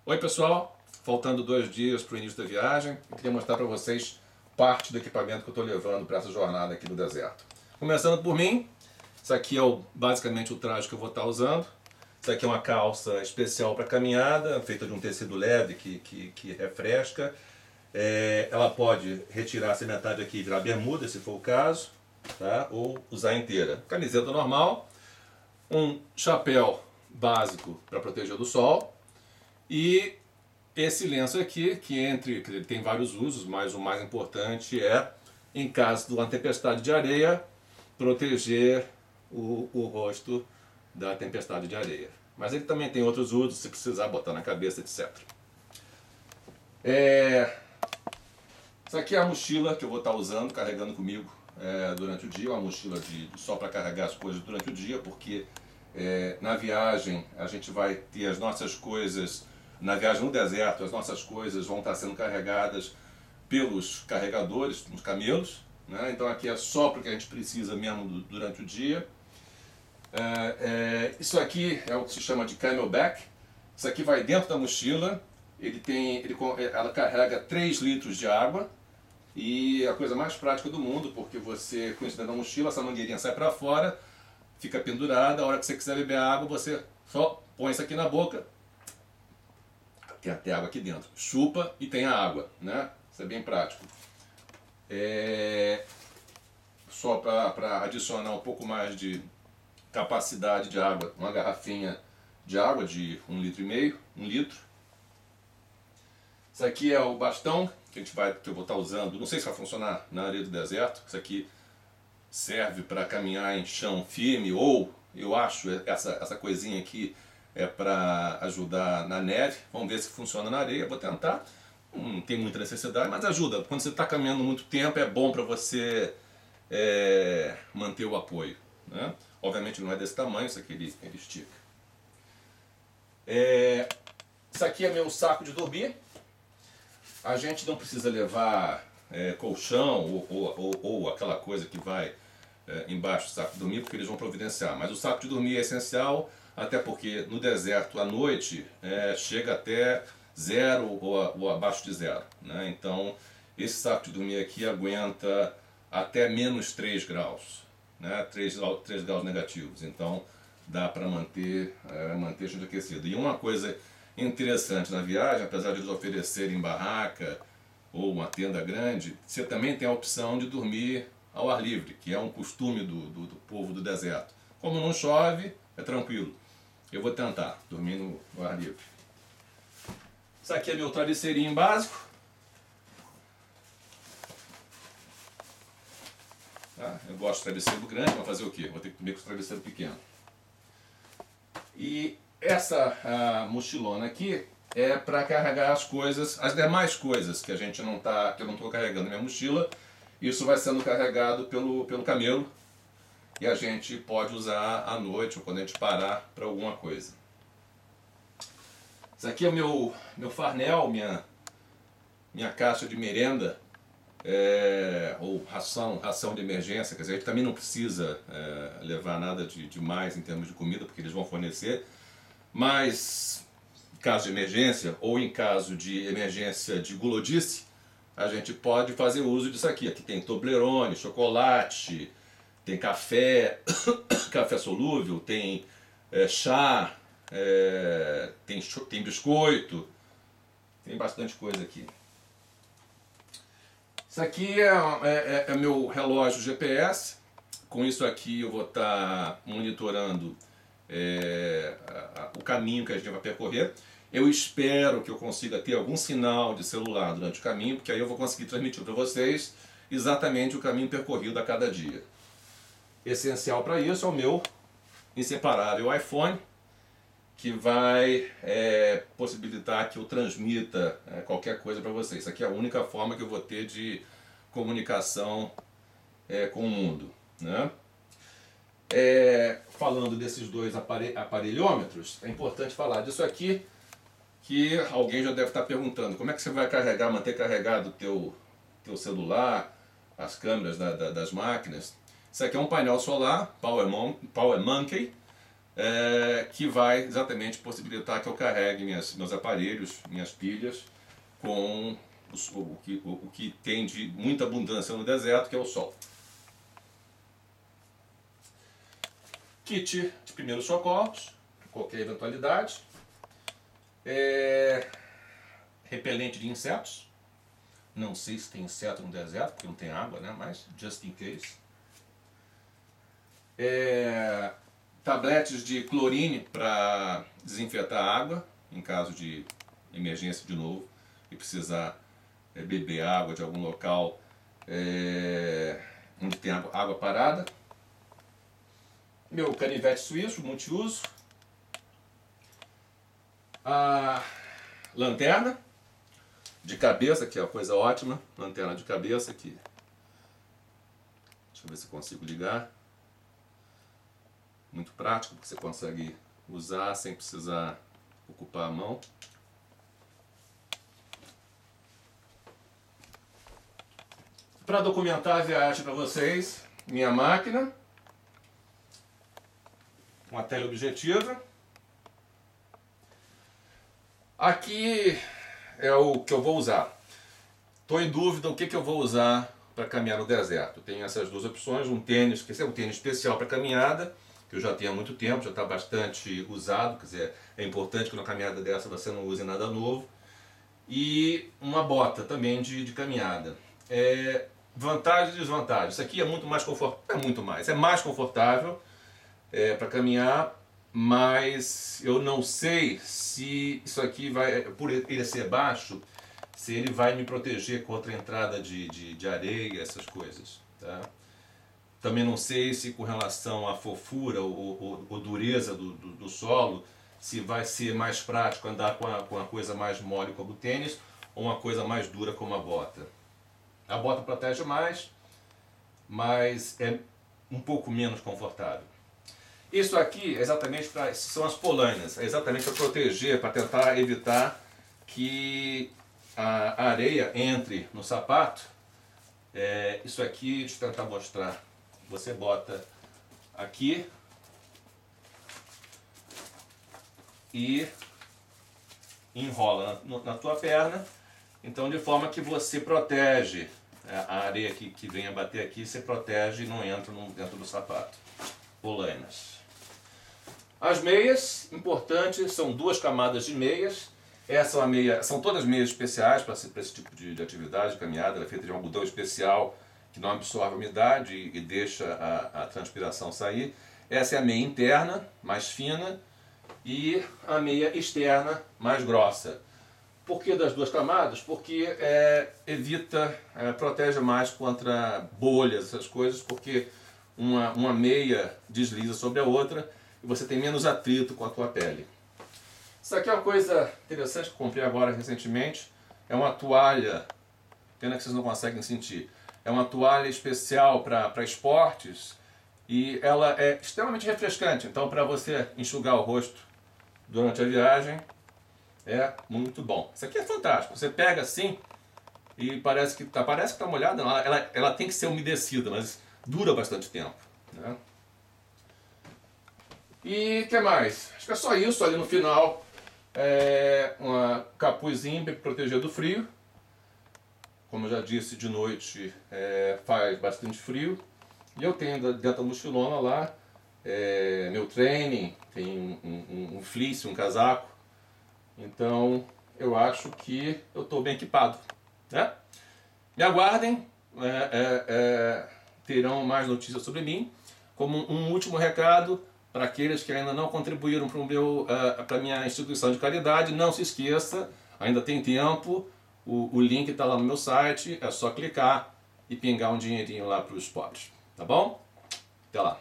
Oi pessoal, faltando 2 dias para o início da viagem, eu queria mostrar para vocês parte do equipamento que eu estou levando para essa jornada aqui no deserto. Começando por mim, isso aqui é basicamente o traje que eu vou estar usando. Isso aqui é uma calça especial para caminhada, feita de um tecido leve que refresca. Ela pode retirar essa metade aqui e virar bermuda, se for o caso, tá? Ou usar inteira. Camiseta normal, um chapéu básico para proteger do sol e esse lenço aqui, que tem vários usos, mas o mais importante é, em caso de uma tempestade de areia, proteger o rosto da tempestade de areia. Mas ele também tem outros usos, se precisar botar na cabeça, etc. Essa aqui é a mochila que eu vou estar usando, carregando comigo durante o dia, uma mochila só para carregar as coisas durante o dia, porque na viagem a gente vai ter as nossas coisas, na viagem no deserto as nossas coisas vão estar sendo carregadas pelos carregadores, nos camelos, né? Então aqui é só porque a gente precisa mesmo durante o dia. Isso aqui é o que se chama de camelback. Isso aqui vai dentro da mochila, ela carrega 3 litros de água e é a coisa mais prática do mundo, porque você, com isso dentro da mochila, essa mangueirinha sai para fora, fica pendurada, a hora que você quiser beber água, você só põe isso aqui na boca, tem até água aqui dentro, chupa e tem a água, né? Isso é bem prático. Só para adicionar um pouco mais de capacidade de água, uma garrafinha de água de 1,5 litro, 1 litro. Isso aqui é o bastão que eu vou estar usando, não sei se vai funcionar na areia do deserto. Isso aqui serve para caminhar em chão firme, ou eu acho essa coisinha aqui é para ajudar na neve. Vamos ver se funciona na areia, vou tentar. Não tem muita necessidade, mas ajuda. Quando você está caminhando muito tempo é bom para você manter o apoio, né? Obviamente não é desse tamanho, isso aqui ele estica. Isso aqui é meu saco de dormir. A gente não precisa levar colchão ou aquela coisa que vai embaixo do saco de dormir, porque eles vão providenciar. Mas o saco de dormir é essencial, até porque no deserto à noite chega até 0 ou abaixo de 0, né? Então esse saco de dormir aqui aguenta até menos 3 graus, né? 3 graus negativos. Então dá para manter a gente aquecido. E uma coisa interessante na viagem, apesar de eles oferecerem barraca ou uma tenda grande, você também tem a opção de dormir ao ar livre, que é um costume do povo do deserto. Como não chove, é tranquilo. Eu vou tentar dormir no ar livre. Isso aqui é meu travesseirinho básico. Eu gosto de travesseiro grande, mas fazer o quê? Vou ter que comer com travesseiro pequeno. E essa mochilona aqui é para carregar as coisas, as demais coisas que eu não estou carregando na minha mochila. Isso vai sendo carregado pelo camelo e a gente pode usar à noite ou quando a gente parar para alguma coisa. Isso aqui é o meu farnel, minha caixa de merenda, ou ração de emergência. Quer dizer, a gente também não precisa levar nada de mais em termos de comida, porque eles vão fornecer. Mas, em caso de emergência, ou em caso de emergência de gulodice, a gente pode fazer uso disso aqui. Aqui tem Toblerone, chocolate, tem café, café solúvel, tem chá, tem biscoito, tem bastante coisa aqui. Isso aqui é meu relógio GPS. Com isso aqui eu vou estar monitorando o caminho que a gente vai percorrer. Eu espero que eu consiga ter algum sinal de celular durante o caminho, porque aí eu vou conseguir transmitir para vocês exatamente o caminho percorrido a cada dia. Essencial para isso é o meu inseparável iPhone, que vai possibilitar que eu transmita qualquer coisa para vocês. Isso aqui é a única forma que eu vou ter de comunicação com o mundo, né? Falando desses dois aparelhômetros, é importante falar disso aqui, que alguém já deve estar perguntando: como é que você vai manter carregado o teu celular, as câmeras das máquinas? Isso aqui é um painel solar, Power Monkey. que vai exatamente possibilitar que eu carregue meus aparelhos, minhas pilhas, com o que tem de muita abundância no deserto, que é o sol. Kit de primeiros socorros, qualquer eventualidade. Repelente de insetos. Não sei se tem inseto no deserto, porque não tem água, né? Mas just in case. Tabletes de clorine para desinfetar a água, em caso de emergência de novo, e precisar beber água de algum local onde tem água parada. Meu canivete suíço, multiuso. A lanterna de cabeça, que é uma coisa ótima. Lanterna de cabeça aqui. Deixa eu ver se eu consigo ligar. Muito prático, porque você consegue usar sem precisar ocupar a mão. Para documentar a viagem para vocês, minha máquina, uma teleobjetiva. Aqui é o que eu vou usar. Estou em dúvida o que eu vou usar para caminhar no deserto. Tenho essas duas opções, um tênis, que esse é um tênis especial para caminhada, que eu já tenho há muito tempo, já está bastante usado, quer dizer, é importante que numa caminhada dessa você não use nada novo. E uma bota também de caminhada. Vantagem e desvantagem. Isso aqui é muito mais confortável, é mais confortável para caminhar, mas eu não sei se isso aqui vai, por ele ser baixo, se ele vai me proteger contra a entrada de areia, essas coisas. Tá? Também não sei se com relação à fofura ou dureza do solo, se vai ser mais prático andar com uma coisa mais mole como o tênis ou uma coisa mais dura como a bota. A bota protege mais, mas é um pouco menos confortável. Isso aqui é exatamente são as polainas, é exatamente para proteger, para tentar evitar que a areia entre no sapato. Isso aqui, deixa eu tentar mostrar. Você bota aqui e enrola na tua perna, então de forma que você protege a areia que venha bater aqui, você protege e não entra dentro do sapato. Polainas. As meias, importante, são 2 camadas de meias. Essa é uma meia, são todas meias especiais para esse tipo de atividade, de caminhada. Ela é feita de um algodão especial que não absorve a umidade e deixa a transpiração sair. Essa é a meia interna, mais fina, e a meia externa, mais grossa. Por que das 2 camadas? Porque protege mais contra bolhas, essas coisas, porque uma meia desliza sobre a outra e você tem menos atrito com a tua pele. Isso aqui é uma coisa interessante que eu comprei agora recentemente. É uma toalha, pena que vocês não conseguem sentir. É uma toalha especial para esportes e ela é extremamente refrescante. Então, para você enxugar o rosto durante a viagem, é muito bom. Isso aqui é fantástico. Você pega assim e parece que tá molhada. Ela tem que ser umedecida, mas dura bastante tempo. Né? E o que mais? Acho que é só isso ali no final. Um capuzinho para proteger do frio. Como eu já disse, de noite faz bastante frio. E eu tenho dentro da mochilona lá meu training, tem um fleece, um casaco. Então eu acho que eu estou bem equipado. Né? Me aguardem, terão mais notícias sobre mim. Como um último recado, para aqueles que ainda não contribuíram para a minha instituição de caridade, não se esqueça, ainda tem tempo, o link está lá no meu site, é só clicar e pingar um dinheirinho lá para os pobres. Tá bom? Até lá!